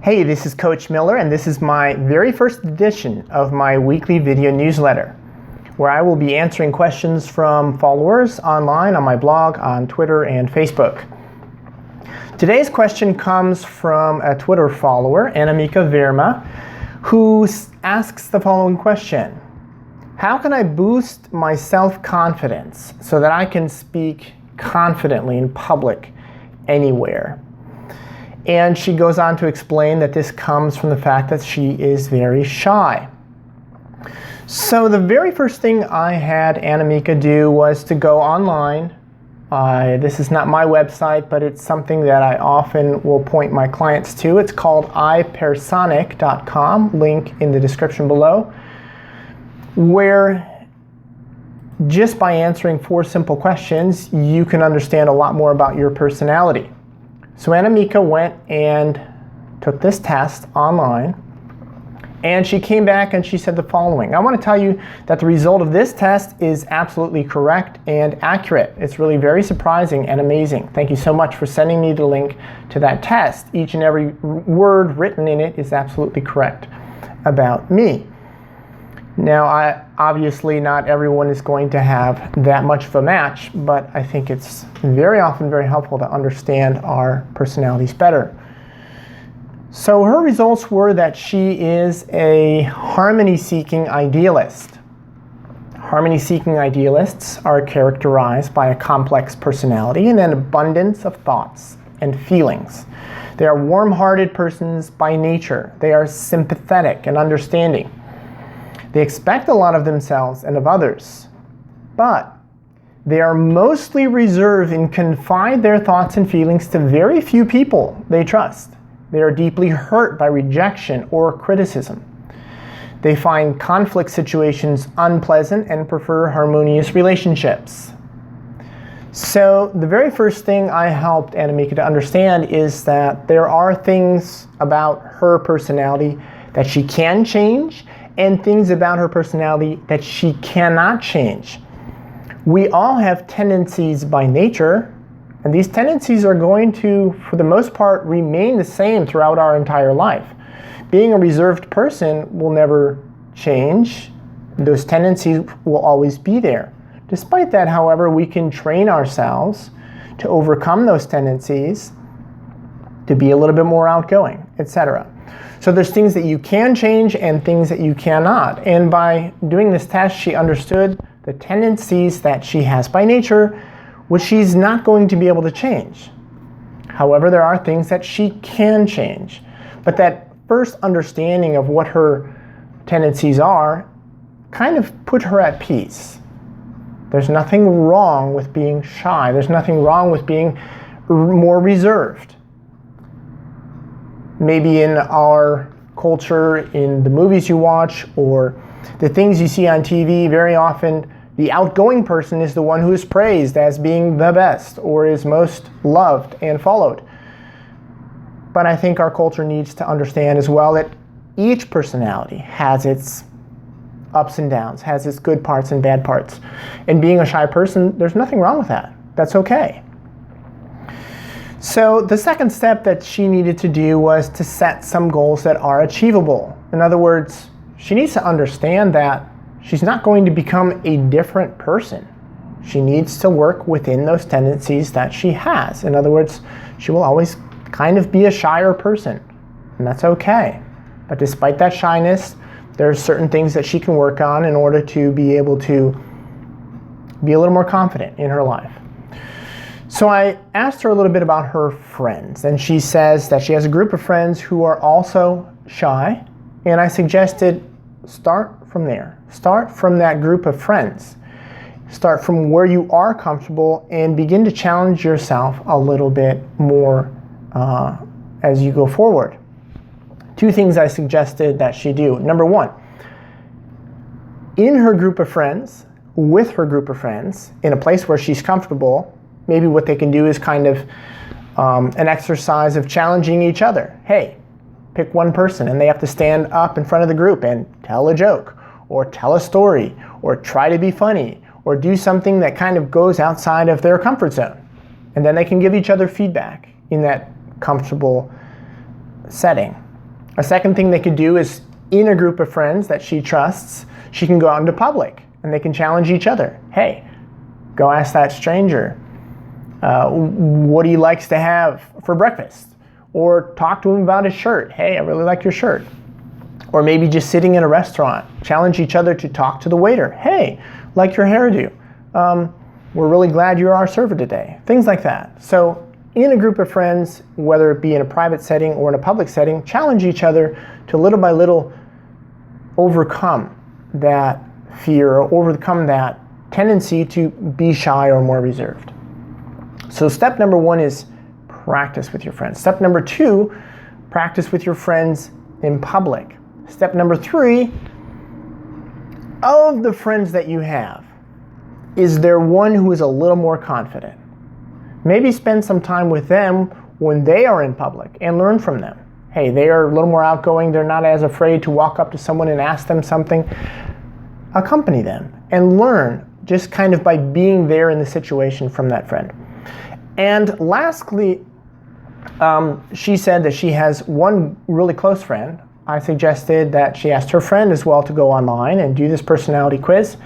Hey, this is Coach Miller, and this is my very first edition of my weekly video newsletter, where I will be answering questions from followers online on my blog, on Twitter, and Facebook. Today's question comes from a Twitter follower, Anamika Verma, who asks the following question. How can I boost my self-confidence so that I can speak confidently in public anywhere? And she goes on to explain that this comes from the fact that she is very shy. So the very first thing I had Anamika do was to go online. This is not my website, but it's something that I often will point my clients to. It's called ipersonic.com, link in the description below, where just by answering 4 simple questions, you can understand a lot more about your personality. So Anamika went and took this test online, and she came back and she said the following. I want to tell you that the result of this test is absolutely correct and accurate. It's really very surprising and amazing. Thank you so much for sending me the link to that test. Each and every word written in it is absolutely correct about me. Now, obviously not everyone is going to have that much of a match, but I think it's very often very helpful to understand our personalities better. So her results were that she is a harmony-seeking idealist. Harmony-seeking idealists are characterized by a complex personality and an abundance of thoughts and feelings. They are warm-hearted persons by nature. They are sympathetic and understanding. They expect a lot of themselves and of others, but they are mostly reserved and confide their thoughts and feelings to very few people they trust. They are deeply hurt by rejection or criticism. They find conflict situations unpleasant and prefer harmonious relationships. So the very first thing I helped Anamika to understand is that there are things about her personality that she can change and things about her personality that she cannot change. We all have tendencies by nature, and these tendencies are going to, for the most part, remain the same throughout our entire life. Being a reserved person will never change. Those tendencies will always be there. Despite that, however, we can train ourselves to overcome those tendencies, to be a little bit more outgoing, etc. So there's things that you can change and things that you cannot. And by doing this test, she understood the tendencies that she has by nature, which she's not going to be able to change. However, there are things that she can change. But that first understanding of what her tendencies are kind of put her at peace. There's nothing wrong with being shy. There's nothing wrong with being more reserved. Maybe in our culture, in the movies you watch, or the things you see on TV, very often the outgoing person is the one who is praised as being the best or is most loved and followed. But I think our culture needs to understand as well that each personality has its ups and downs, has its good parts and bad parts. And being a shy person, there's nothing wrong with that. That's okay. So the second step that she needed to do was to set some goals that are achievable. In other words, she needs to understand that she's not going to become a different person. She needs to work within those tendencies that she has. In other words, she will always kind of be a shyer person, and that's okay. But despite that shyness, there are certain things that she can work on in order to be able to be a little more confident in her life. So I asked her a little bit about her friends, and she says that she has a group of friends who are also shy, and I suggested start from there. Start from that group of friends. Start from where you are comfortable and begin to challenge yourself a little bit more as you go forward. 2 things I suggested that she do. Number 1, in her group of friends, with her group of friends, in a place where she's comfortable, maybe what they can do is kind of an exercise of challenging each other. Hey, pick one person and they have to stand up in front of the group and tell a joke or tell a story or try to be funny or do something that kind of goes outside of their comfort zone. And then they can give each other feedback in that comfortable setting. A second thing they could do is, in a group of friends that she trusts, she can go out into public and they can challenge each other. Hey, go ask that stranger what he likes to have for breakfast. Or talk to him about his shirt. Hey, I really like your shirt. Or maybe just sitting in a restaurant, challenge each other to talk to the waiter. Hey, like your hairdo. We're really glad you're our server today. Things like that. So in a group of friends, whether it be in a private setting or in a public setting, challenge each other to little by little overcome that fear or overcome that tendency to be shy or more reserved. So step number 1 is practice with your friends. Step number 2, practice with your friends in public. Step number 3, of the friends that you have, is there one who is a little more confident? Maybe spend some time with them when they are in public and learn from them. Hey, they are a little more outgoing. They're not as afraid to walk up to someone and ask them something. Accompany them and learn just kind of by being there in the situation from that friend. And lastly, she said that she has one really close friend. I suggested that she asked her friend as well to go online and do this personality quiz.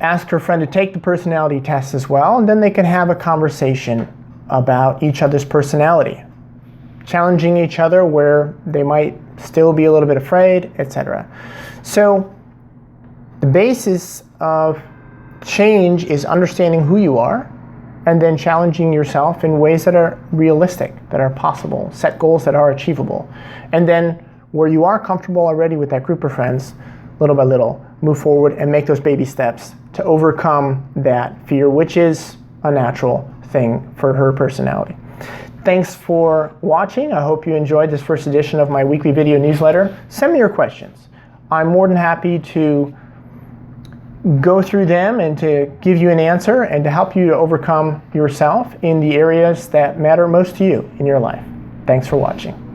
Ask her friend to take the personality test as well, and then they can have a conversation about each other's personality, challenging each other where they might still be a little bit afraid, etc. So the basis of change is understanding who you are and then challenging yourself in ways that are realistic, that are possible, set goals that are achievable. And then where you are comfortable already with that group of friends, little by little, move forward and make those baby steps to overcome that fear, which is a natural thing for her personality. Thanks for watching. I hope you enjoyed this first edition of my weekly video newsletter. Send me your questions. I'm more than happy to go through them and to give you an answer and to help you to overcome yourself in the areas that matter most to you in your life. Thanks for watching.